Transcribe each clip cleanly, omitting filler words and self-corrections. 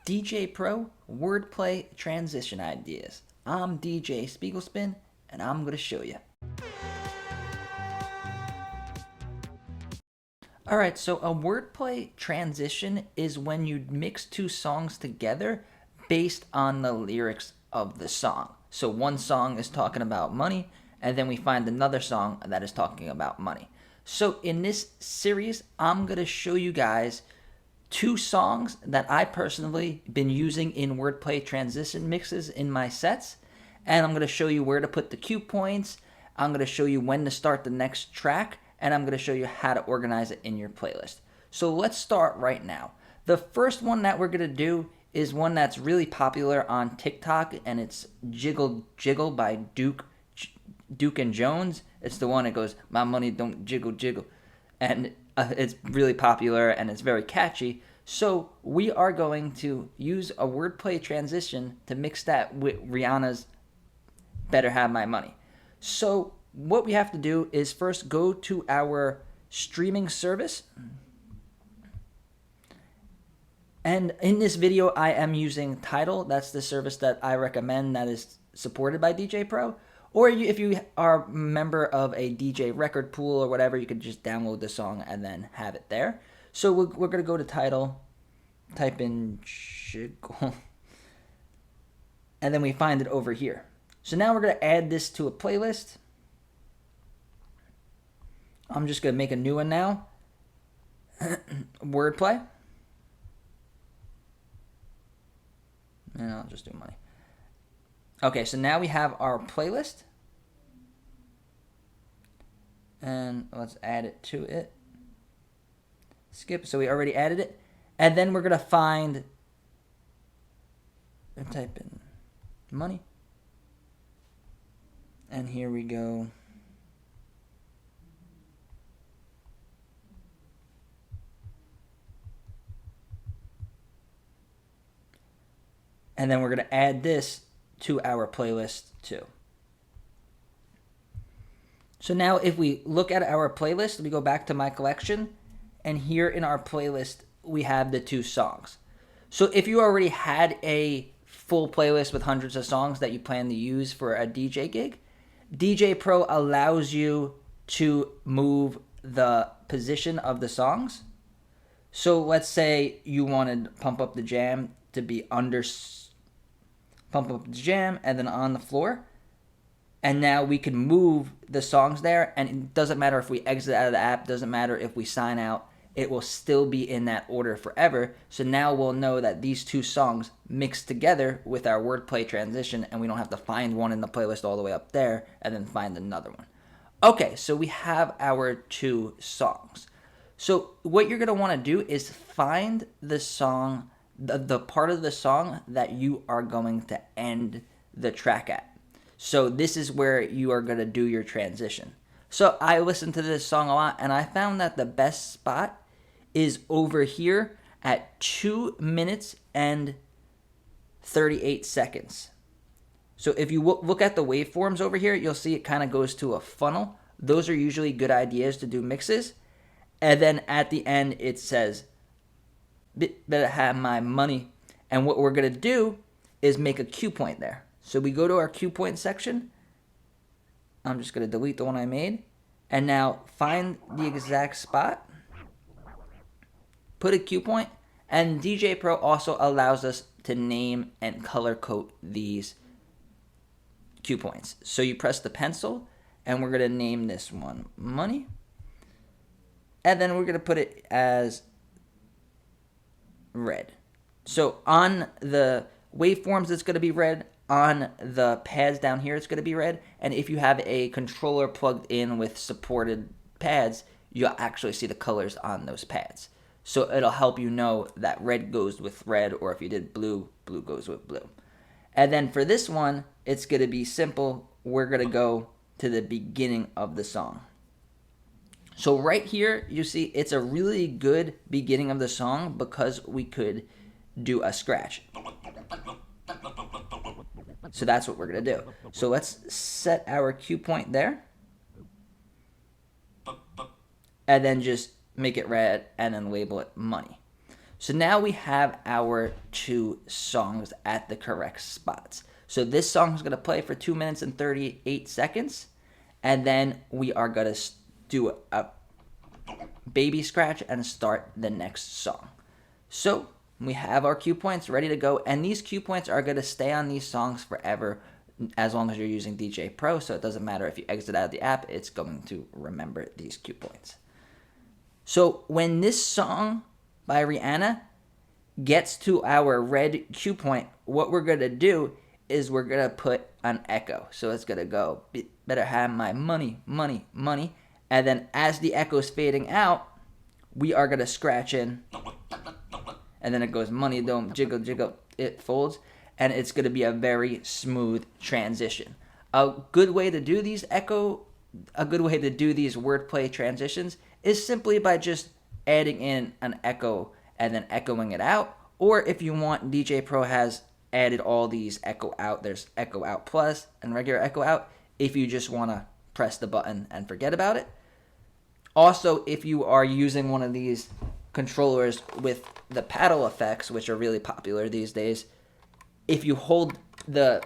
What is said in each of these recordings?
Djay Pro Wordplay Transition Ideas. I'm DJ Spiegelspin, and I'm going to show you. Alright, so a wordplay transition is when you mix two songs together based on the lyrics of the song. So one song is talking about money, and then we find another song that is talking about money. So in this series, I'm going to show you guys two songs that I personally been using in wordplay transition mixes in my sets, and I'm going to show you where to put the cue points. I'm going to show you when to start the next track, and I'm going to show you how to organize it in your playlist. So let's start right now. The first one that we're going to do is one that's really popular on TikTok, and it's Jiggle Jiggle by Duke and Jones. It's the one that goes, "My money don't jiggle jiggle," and it's really popular and it's very catchy. So we are going to use a wordplay transition to mix that with Rihanna's "Better Have My Money." So what we have to do is first go to our streaming service. And in this video, I am using Tidal. That's the service that I recommend that is supported by Djay Pro. Or if you are a member of a DJ record pool or whatever, you could just download the song and then have it there. So we're going to go to Tidal, type in Jiggle, and then we find it over here. So now we're going to add this to a playlist. I'm just going to make a new one now. Wordplay. And I'll just do money. Okay, so now we have our playlist. And let's add it to it. Skip, so we already added it. And then we're going to find, and type in money. And here we go. And then we're going to add this to our playlist too. So now if we look at our playlist, we go back to my collection, and here in our playlist, we have the two songs. So if you already had a full playlist with hundreds of songs that you plan to use for a DJ gig, Djay Pro allows you to move the position of the songs. So let's say you wanted Pump Up the Jam to be under Pump Up the Jam and then on the floor. And now we can move the songs there, and it doesn't matter if we exit out of the app, doesn't matter if we sign out, it will still be in that order forever. So now we'll know that these two songs mix together with our wordplay transition, and we don't have to find one in the playlist all the way up there and then find another one. Okay, so we have our two songs. So what you're going to want to do is find the song, the part of the song that you are going to end the track at. So this is where you are going to do your transition. So I listened to this song a lot, and I found that the best spot is over here at 2 minutes and 38 seconds. So if you look at the waveforms over here, you'll see it kind of goes to a funnel. Those are usually good ideas to do mixes. And then at the end, it says, "Better have my money." And what we're going to do is make a cue point there. So we go to our cue point section. I'm just going to delete the one I made. And now find the exact spot. Put a cue point. And Djay Pro also allows us to name and color code these cue points. So you press the pencil, and we're going to name this one money. And then we're going to put it as red. So on the waveforms, it's going to be red. On the pads down here, it's going to be red. And if you have a controller plugged in with supported pads, you'll actually see the colors on those pads. So it'll help you know that red goes with red, or if you did blue, blue goes with blue. And then for this one, it's going to be simple. We're going to go to the beginning of the song. So right here, you see it's a really good beginning of the song because we could do a scratch. So that's what we're going to do. So let's set our cue point there. And then just make it red and then label it money. So now we have our 2 songs at the correct spots. So this song is going to play for 2 minutes and 38 seconds. And then we are going to do a baby scratch and start the next song. So we have our cue points ready to go. And these cue points are going to stay on these songs forever as long as you're using Djay Pro. So it doesn't matter if you exit out of the app, it's going to remember these cue points. So when this song by Rihanna gets to our red cue point, what we're going to do is we're going to put an echo. So it's going to go, better have my money, money, money. And then as the echo is fading out, we are going to scratch in. And then it goes money, don't jiggle, jiggle, it folds. And it's going to be a very smooth transition. A good way to do these wordplay transitions is simply by just adding in an echo and then echoing it out. Or if you want, Djay Pro has added all these echo out. There's echo out plus and regular echo out if you just want to press the button and forget about it. Also, if you are using one of these controllers with the paddle effects, which are really popular these days, if you hold the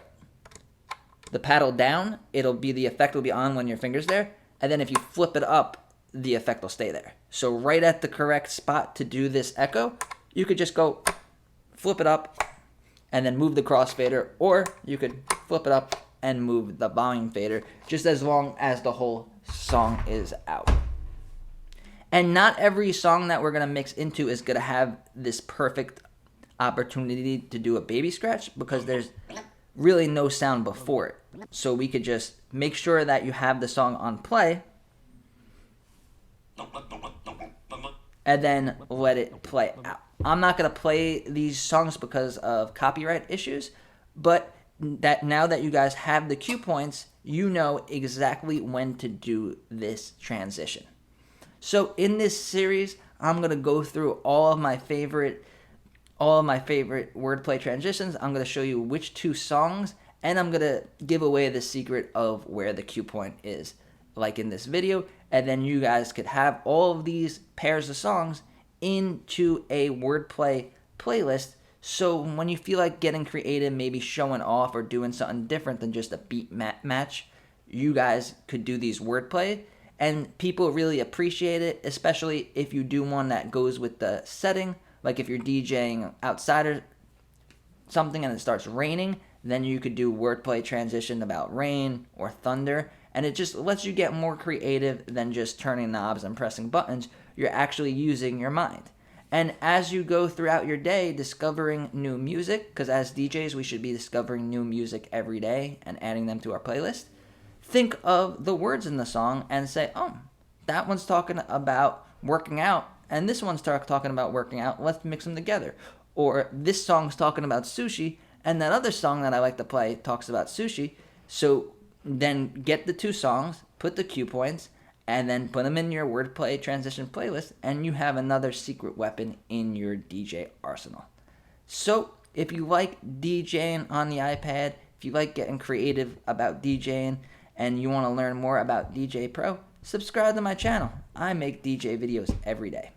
paddle down, the effect will be on when your finger's there, and then if you flip it up, the effect will stay there. So right at the correct spot to do this echo, you could just go flip it up and then move the crossfader, or you could flip it up and move the volume fader, just as long as the whole song is out. And not every song that we're going to mix into is going to have this perfect opportunity to do a baby scratch, because there's really no sound before it. So we could just make sure that you have the song on play and then let it play out. I'm not going to play these songs because of copyright issues, but that now that you guys have the cue points, you know exactly when to do this transition. So in this series, I'm going to go through all of my favorite wordplay transitions. I'm going to show you which 2 songs, and I'm going to give away the secret of where the cue point is, like in this video. And then you guys could have all of these pairs of songs into a wordplay playlist. So when you feel like getting creative, maybe showing off or doing something different than just a beat match, you guys could do these wordplay. And people really appreciate it, especially if you do one that goes with the setting. Like if you're DJing outside or something and it starts raining, then you could do wordplay transition about rain or thunder. And it just lets you get more creative than just turning knobs and pressing buttons. You're actually using your mind. And as you go throughout your day discovering new music, because as DJs we should be discovering new music every day and adding them to our playlist, think of the words in the song and say, oh, that one's talking about working out, and this one's talking about working out. Let's mix them together. Or this song's talking about sushi, and that other song that I like to play talks about sushi. So then get the 2 songs, put the cue points, and then put them in your wordplay transition playlist, and you have another secret weapon in your DJ arsenal. So if you like DJing on the iPad, if you like getting creative about DJing, and you want to learn more about Djay Pro, subscribe to my channel. I make DJ videos every day.